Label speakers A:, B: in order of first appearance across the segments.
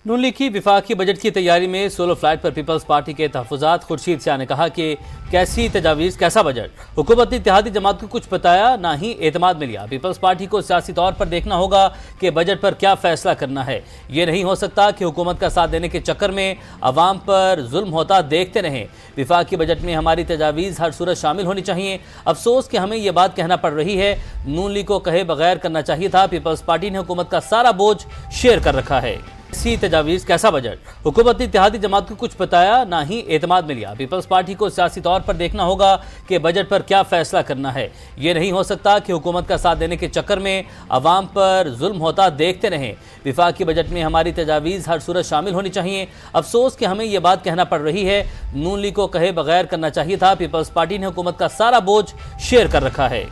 A: नून league की विफाकी budget की तैयारी में सोलो फ्लाइट पर पीपल्स पार्टी के तहफ़्फ़ुज़ात खुर्शीद शाह ने कहा कि कैसी तजावीज़ कैसा बजट, हुकूमत ने इत्तेहादी जमात को कुछ बताया ना ही एतमाद में लिया। पीपल्स पार्टी को सियासी तौर पर देखना होगा कि बजट पर क्या फैसला करना है। ये नहीं हो सकता कि हुकूमत का साथ देने के चक्कर में अवाम पर जुल्म होता देखते रहें। विफाकी बजट में हमारी तजावीज़ हर सूरत शामिल होनी चाहिए। अफसोस कि हमें ये बात कहना पड़ रही है, नून लीग को कहे बगैर करना चाहिए था। पीपल्स पार्टी ने हुकूमत का सारा बोझ शेयर कर रखा है। ऐसी तजावीज़ कैसा बजट, हुकूमत ने इत्तेहादी जमात को कुछ बताया ना ही एतमाद में लिया। पीपल्स पार्टी को सियासी तौर पर देखना होगा कि बजट पर क्या फैसला करना है। ये नहीं हो सकता कि हुकूमत का साथ देने के चक्कर में अवाम पर जुल्म होता देखते रहें। विफाकी बजट में हमारी तजावीज़ हर सूरत शामिल होनी चाहिए। अफसोस कि हमें ये बात कहना पड़ रही है, नून लीग को कहे बगैर करना चाहिए था। पीपल्स पार्टी ने हुकूमत का सारा बोझ शेयर कर रखा है।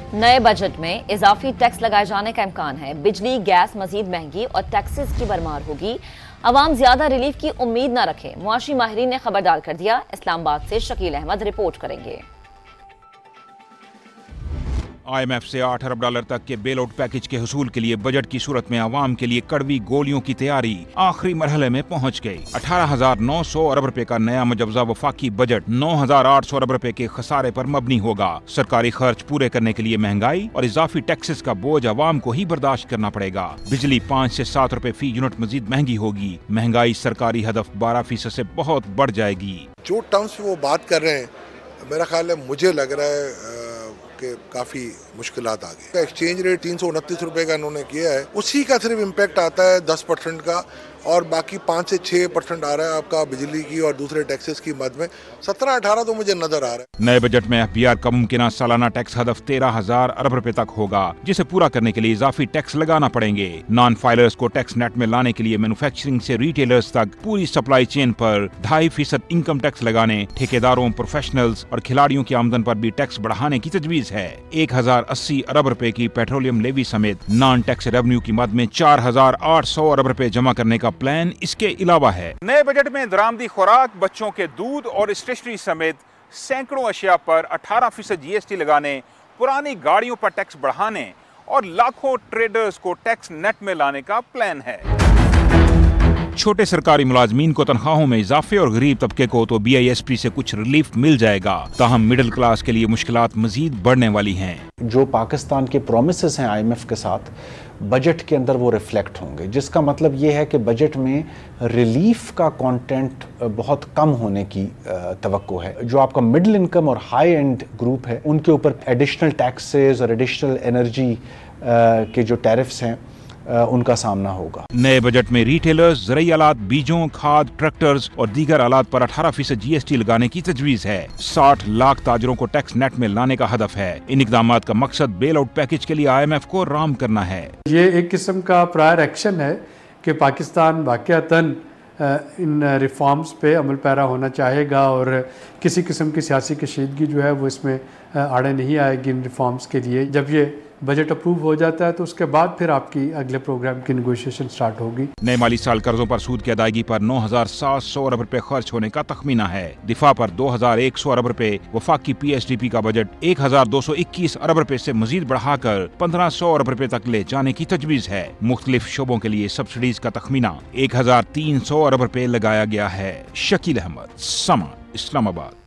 B: नए बजट में इजाफी टैक्स लगाए जाने का इम्कान है। बिजली गैस मजीद महंगी और टैक्सेस की भरमार होगी। अवाम ज्यादा रिलीफ की उम्मीद न रखें, मुआशी माहिरीन ने खबरदार कर दिया। इस्लामाबाद से शकील अहमद रिपोर्ट करेंगे।
C: IMF से $8 अरब तक के बेल आउट पैकेज के हुसूल के लिए बजट की सूरत में आवाम के लिए कड़वी गोलियों की तैयारी आखिरी मरहले में पहुंच गई। 18,900 अरब रुपए का नया मुजवजा वफाकी बजट 9,800 अरब रुपए के खसारे पर मबनी होगा। सरकारी खर्च पूरे करने के लिए महंगाई और इजाफी टैक्सेस का बोझ आवाम को ही बर्दाश्त करना पड़ेगा। बिजली 5 से 7 रुपए फी यूनिट मजीद महंगी होगी। महंगाई सरकारी हदफ 12% से बहुत बढ़ जाएगी।
D: जो टर्म्स वो बात कर रहे हैं, मेरा ख्याल है, मुझे लग रहा है कि काफ़ी मुश्किलात आ गई। एक्सचेंज रेट 329 रुपए का इन्होंने किया है, उसी का सिर्फ इम्पैक्ट आता है 10% का, और बाकी 5 से 6% आ रहा है आपका बिजली की और दूसरे टैक्सेस की मद में। 17-18 तो मुझे नजर आ रहा है।
C: नए बजट में FBR का मुमकिन सालाना टैक्स हदफ 13,000 अरब रुपए तक होगा, जिसे पूरा करने के लिए इजाफी टैक्स लगाना पड़ेंगे। नॉन फाइलर्स को टैक्स नेट में लाने के लिए मैन्युफैक्चरिंग से रिटेलर्स तक पूरी सप्लाई चेन पर 2.5% इनकम टैक्स लगाने, ठेकेदारों, प्रोफेशनल्स और खिलाड़ियों की आमदन पर भी टैक्स बढ़ाने की तजवीज है। 1,080 अरब रुपए की पेट्रोलियम लेवी समेत नॉन टैक्स रेवेन्यू की मद में 4,800 अरब रुपए जमा करने का प्लान इसके अलावा है। नए बजट में दरामदी खुराक, बच्चों के दूध और स्टेशनरी समेत सैकड़ों अशिया पर 18% GST लगाने, पुरानी गाड़ियों पर टैक्स बढ़ाने और लाखों ट्रेडर्स को टैक्स नेट में लाने का प्लान है। छोटे सरकारी मुलाजमीन को तनख्वाहों में इजाफे और गरीब तबके को तो BISP से कुछ रिलीफ मिल जाएगा। ताहम मिडिल क्लास के लिए मुश्किलात मजीद बढ़ने वाली हैं।
E: जो पाकिस्तान के प्रोमिसेस हैं IMF के साथ, बजट के अंदर वो रिफ्लेक्ट होंगे, जिसका मतलब ये है कि बजट में रिलीफ का कंटेंट बहुत कम होने की तवक्को है। जो आपका मिडिल इनकम और हाई एंड ग्रुप है, उनके ऊपर एडिशनल टैक्सेस और एडिशनल एनर्जी के जो टैरिफ्स हैं उनका सामना होगा।
C: नए बजट में रिटेलर्स, ज़रूरी आलात, बीजों, खाद, ट्रैक्टर्स और दीगर आलात पर 18% GST लगाने की तजवीज है। 60 लाख ताजरों को टैक्स नेट में लाने का हदफ है। इन इकदामात का मकसद बेल आउट पैकेज के लिए IMF को राम करना है।
F: ये एक किस्म का प्रायर एक्शन है कि पाकिस्तान वाक़अतन इन रिफॉर्म्स पे अमल पैरा होना चाहेगा और किसी किस्म की सियासी कशीदगी जो है वो इसमें आड़े नहीं आएगी इन रिफॉर्म्स के लिए। जब ये बजट अप्रूव हो जाता है तो उसके बाद फिर आपकी अगले प्रोग्राम की नेगोशिएशन स्टार्ट होगी।
C: नए माली साल कर्जों पर सूद की अदायगी पर 9,700 अरब रुपए खर्च होने का तखमीना है। दिफा पर 2,100 अरब रुपए, वफाकी PSDP का बजट 1,221 अरब रुपए से मजीद बढ़ाकर 1,500 अरब रुपए तक ले जाने की तजवीज है। मुख्तलिफ शोबों के लिए सब्सिडीज का तखमीना 1,300 अरब रुपए लगाया गया है। शकील अहमद, समा, इस्लामाबाद।